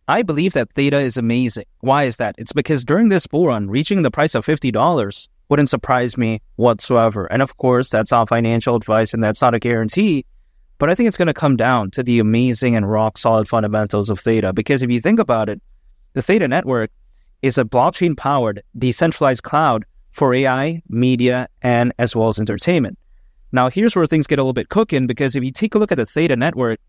I believe that Theta is amazing. Why is that? It's because during this bull run, reaching the price of $50 wouldn't surprise me whatsoever. And of course, that's not financial advice and that's not a guarantee. But I think it's going to come down to the amazing and rock solid fundamentals of Theta. Because if you think about it, the Theta Network is a blockchain-powered, decentralized cloud for AI, media, and as well as entertainment. Now, here's where things get a little bit cooking, because if you take a look at the Theta Network,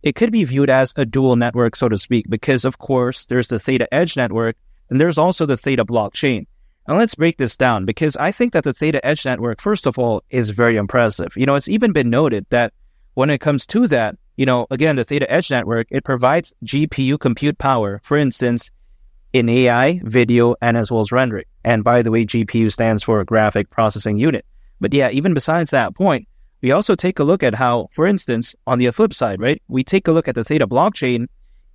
it could be viewed as a dual network, so to speak, because, of course, there's the Theta Edge network, and there's also the Theta blockchain. And let's break this down, because I think that the Theta Edge network, first of all, is very impressive. It's even been noted that when it comes to that, again, the Theta Edge network, it provides GPU compute power, for instance, in AI, video, and as well as rendering. And by the way, GPU stands for Graphic Processing Unit. But yeah, even besides that point, we also take a look at how, for instance, on the flip side, right, we take a look at the Theta blockchain.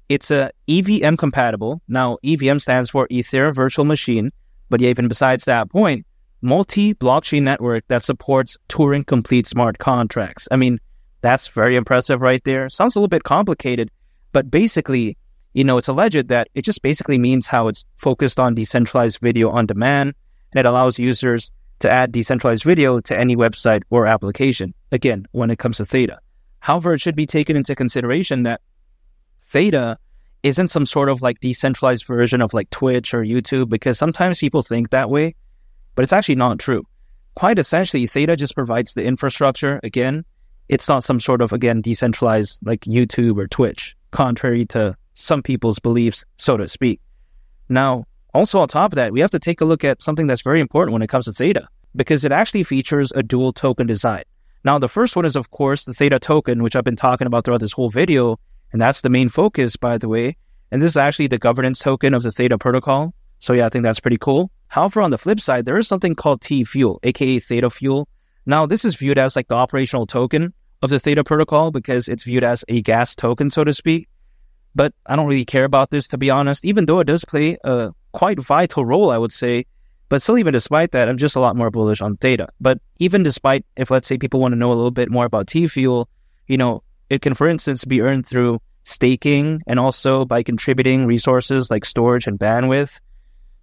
It's a EVM compatible. Now, EVM stands for Ethereum Virtual Machine. But yeah, even besides that point, multi-blockchain network that supports Turing complete smart contracts. I mean, that's very impressive right there. Sounds a little bit complicated, but basically, it's alleged that it just basically means how it's focused on decentralized video on demand, and it allows users to add decentralized video to any website or application, again, when it comes to Theta. However, it should be taken into consideration that Theta isn't some sort of like decentralized version of like Twitch or YouTube, because sometimes people think that way, but it's actually not true. Quite essentially, Theta just provides the infrastructure. Again, it's not some sort of, again, decentralized like YouTube or Twitch, contrary to some people's beliefs, so to speak. Now, also on top of that, we have to take a look at something that's very important when it comes to Theta, because it actually features a dual token design. Now, the first one is, of course, the Theta token, which I've been talking about throughout this whole video, and that's the main focus, by the way. And this is actually the governance token of the Theta protocol. So yeah, I think that's pretty cool. However, on the flip side, there is something called T-Fuel, aka Theta Fuel. Now, this is viewed as like the operational token of the Theta protocol because it's viewed as a gas token, so to speak. But I don't really care about this, to be honest, even though it does play a quite vital role, I would say. But still, even despite that, I'm just a lot more bullish on Theta. But even despite, if let's say people want to know a little bit more about T-Fuel, it can, for instance, be earned through staking and also by contributing resources like storage and bandwidth.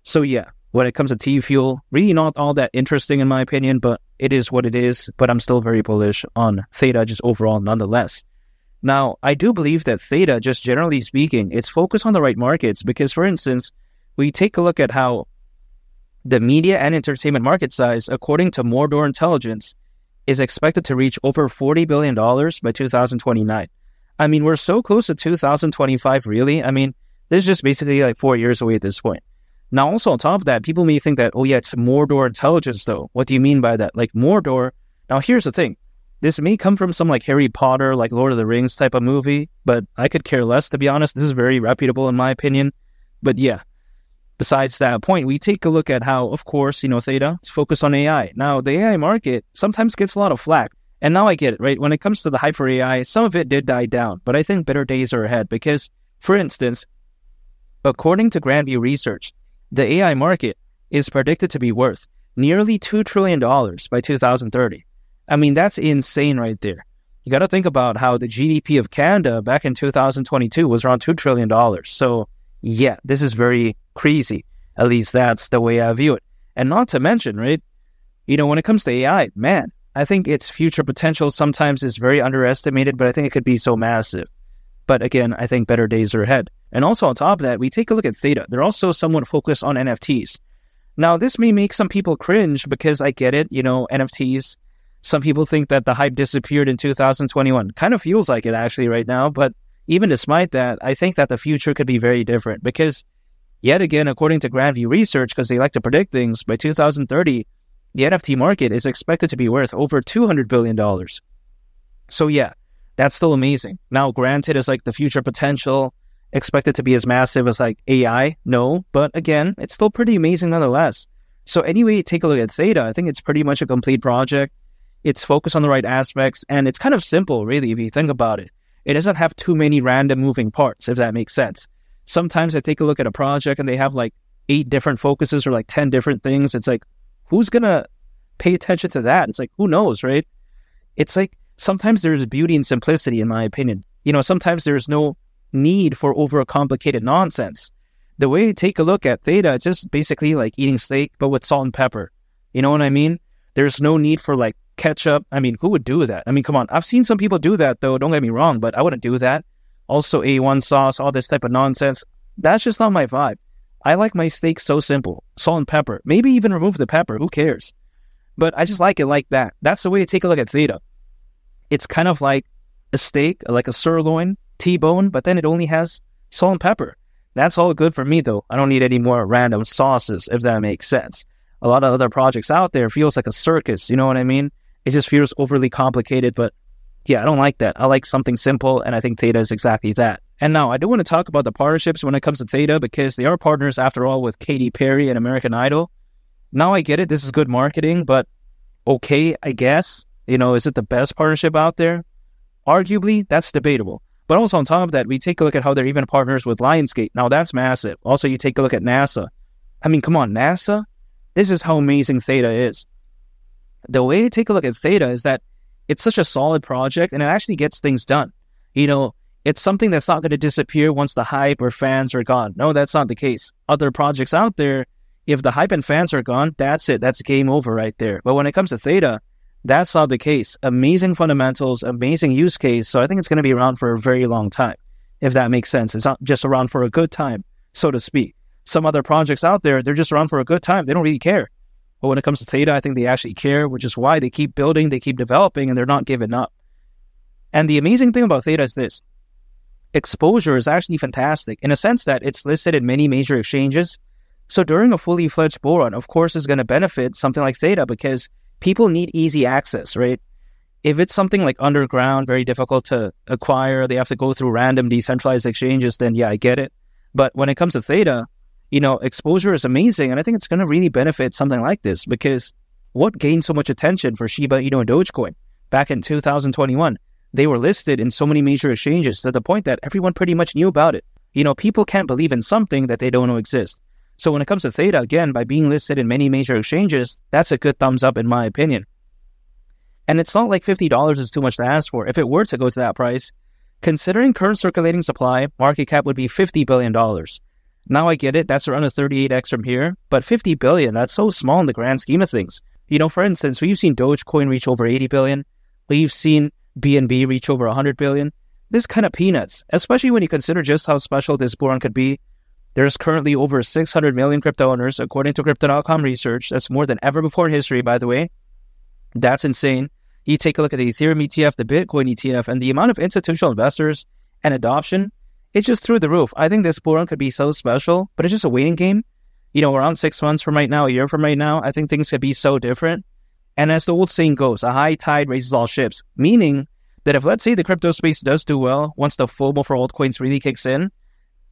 So yeah, when it comes to T-Fuel, really not all that interesting in my opinion, but it is what it is. But I'm still very bullish on Theta just overall nonetheless. Now, I do believe that Theta, just generally speaking, it's focused on the right markets because, for instance, we take a look at how the media and entertainment market size, according to Mordor Intelligence, is expected to reach over $40 billion by 2029. I mean, we're so close to 2025, really. I mean, this is just basically like 4 years away at this point. Now, also on top of that, people may think that, oh yeah, it's Mordor Intelligence though. What do you mean by that? Like Mordor. Now, here's the thing. This may come from some like Harry Potter, like Lord of the Rings type of movie, but I could care less, to be honest. This is very reputable in my opinion. But yeah, besides that point, we take a look at how, of course, Theta is focused on AI. Now, the AI market sometimes gets a lot of flack. And now I get it, right? When it comes to the hype for AI, some of it did die down, but I think better days are ahead because, for instance, according to Grandview Research, the AI market is predicted to be worth nearly $2 trillion by 2030. I mean, that's insane right there. You got to think about how the GDP of Canada back in 2022 was around $2 trillion. So yeah, this is very crazy. At least that's the way I view it. And not to mention, right, when it comes to AI, man, I think its future potential sometimes is very underestimated, but I think it could be so massive. But again, I think better days are ahead. And also on top of that, we take a look at Theta. They're also somewhat focused on NFTs. Now, this may make some people cringe because I get it, NFTs. Some people think that the hype disappeared in 2021. Kind of feels like it actually right now. But even despite that, I think that the future could be very different because, yet again, according to Grandview Research, because they like to predict things, by 2030, the NFT market is expected to be worth over $200 billion. So yeah, that's still amazing. Now, granted, is like the future potential expected to be as massive as like AI? No, but again, it's still pretty amazing nonetheless. So anyway, take a look at Theta. I think it's pretty much a complete project. It's focused on the right aspects, and it's kind of simple, really, if you think about it. It doesn't have too many random moving parts, if that makes sense. Sometimes I take a look at a project and they have like 8 different focuses or like 10 different things. It's like, who's going to pay attention to that? It's like, who knows, right? It's like, sometimes there's beauty and simplicity, in my opinion. Sometimes there's no need for overcomplicated nonsense. The way you take a look at Theta, it's just basically like eating steak, but with salt and pepper. You know what I mean? There's no need for like ketchup. I mean, who would do that? I mean, come on. I've seen some people do that though, don't get me wrong, but I wouldn't do that. Also A1 sauce, all this type of nonsense. That's just not my vibe. I like my steak so simple. Salt and pepper. Maybe even remove the pepper. Who cares? But I just like it like that. That's the way to take a look at Theta. It's kind of like a steak, like a sirloin, T-bone, but then it only has salt and pepper. That's all good for me though. I don't need any more random sauces, if that makes sense. A lot of other projects out there feels like a circus, you know what I mean? It just feels overly complicated, but yeah, I don't like that. I like something simple, and I think Theta is exactly that. And now, I do want to talk about the partnerships when it comes to Theta, because they are partners, after all, with Katy Perry and American Idol. Now I get it, this is good marketing, but okay, I guess. You know, is it the best partnership out there? Arguably, that's debatable. But also on top of that, we take a look at how they're even partners with Lionsgate. Now that's massive. Also, you take a look at NASA. I mean, come on, NASA? This is how amazing Theta is. The way to take a look at Theta is that it's such a solid project, and it actually gets things done. You know, it's something that's not going to disappear once the hype or fans are gone. No, that's not the case. Other projects out there, if the hype and fans are gone, that's it. That's game over right there. But when it comes to Theta, that's not the case. Amazing fundamentals, amazing use case. So I think it's going to be around for a very long time, if that makes sense. It's not just around for a good time, so to speak. Some other projects out there, they're just around for a good time. They don't really care. But when it comes to Theta, I think they actually care, which is why they keep building, they keep developing, and they're not giving up. And the amazing thing about Theta is this. Exposure is actually fantastic in a sense that it's listed in many major exchanges. So during a fully fledged bull run, of course, it's going to benefit something like Theta because people need easy access, right? If it's something like underground, very difficult to acquire, they have to go through random decentralized exchanges, then yeah, I get it. But when it comes to Theta, you know, exposure is amazing, and I think it's going to really benefit something like this because what gained so much attention for Shiba Inu and Dogecoin back in 2021? They were listed in so many major exchanges to the point that everyone pretty much knew about it. You know, people can't believe in something that they don't know exists. So when it comes to Theta, again, by being listed in many major exchanges, that's a good thumbs up in my opinion. And it's not like $50 is too much to ask for. If it were to go to that price, considering current circulating supply, market cap would be $50 billion. Now I get it, that's around a 38x from here, but $50 billion, that's so small in the grand scheme of things. You know, for instance, we've seen Dogecoin reach over $80 billion. We've seen BNB reach over $100 billion. This is kind of peanuts, especially when you consider just how special this bull run could be. There's currently over 600 million crypto owners, according to Crypto.com research. That's more than ever before in history, by the way. That's insane. You take a look at the Ethereum ETF, the Bitcoin ETF, and the amount of institutional investors and adoption, it's just through the roof. I think this bull run could be so special, but it's just a waiting game. You know, around 6 months from right now, a year from right now, I think things could be so different. And as the old saying goes, a high tide raises all ships, meaning that if, let's say, the crypto space does do well, once the FOMO for altcoins really kicks in,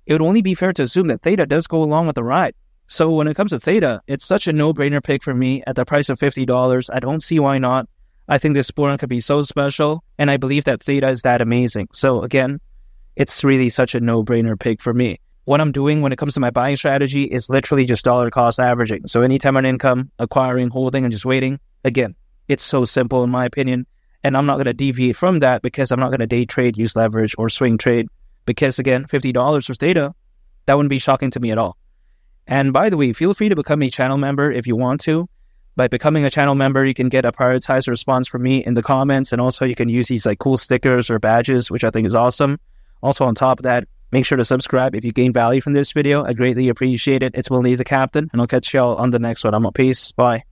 it would only be fair to assume that Theta does go along with the ride. So when it comes to Theta, it's such a no-brainer pick for me at the price of $50. I don't see why not. I think this bull run could be so special, and I believe that Theta is that amazing. So again, it's really such a no-brainer pick for me. What I'm doing when it comes to my buying strategy is literally just dollar cost averaging. So anytime on income, acquiring, holding, and just waiting, again, it's so simple in my opinion. And I'm not going to deviate from that because I'm not going to day trade, use leverage, or swing trade. Because again, $50 for Theta, that wouldn't be shocking to me at all. And by the way, feel free to become a channel member if you want to. By becoming a channel member, you can get a prioritized response from me in the comments. And also you can use these like cool stickers or badges, which I think is awesome. Also on top of that, make sure to subscribe if you gain value from this video. I greatly appreciate it. It's Willie the Captain, and I'll catch y'all on the next one. I'm out. Peace. Bye.